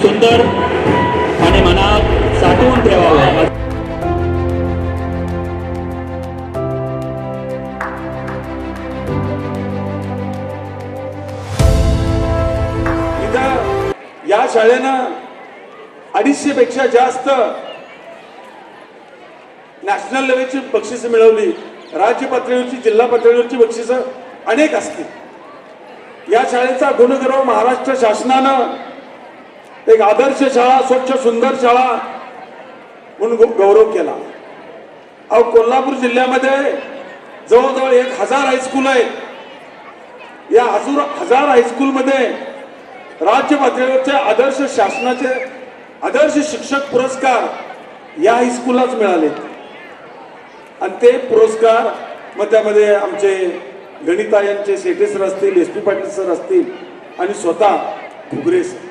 सुंदर आणि मनात साठवून ठेवावं. या शाळेनं 250 पेक्षा जास्त नॅशनल लेवलची बक्षिसं मिळवली. राज्य पातळीवरची, जिल्हा पातळीवरची बक्षिसं अनेक असतील. या शाळेचा गुणगौरव महाराष्ट्र शासनानं एक आदर्श शाळा, स्वच्छ सुंदर शाळा म्हणून गौरव केला. अहो, कोल्हापूर जिल्ह्यामध्ये जवळजवळ 1000 हायस्कूल आहेत. या 1000 हायस्कूलमध्ये राज्य पातळीवरचे आदर्श शासनाचे आदर्श शिक्षक पुरस्कार या हायस्कूललाच मिळाले. आणि ते पुरस्कार मग त्यामध्ये आमचे गणितायांचे शेटे सर असतील, SP पाटील सर असतील आणि स्वतः घुगरे सर.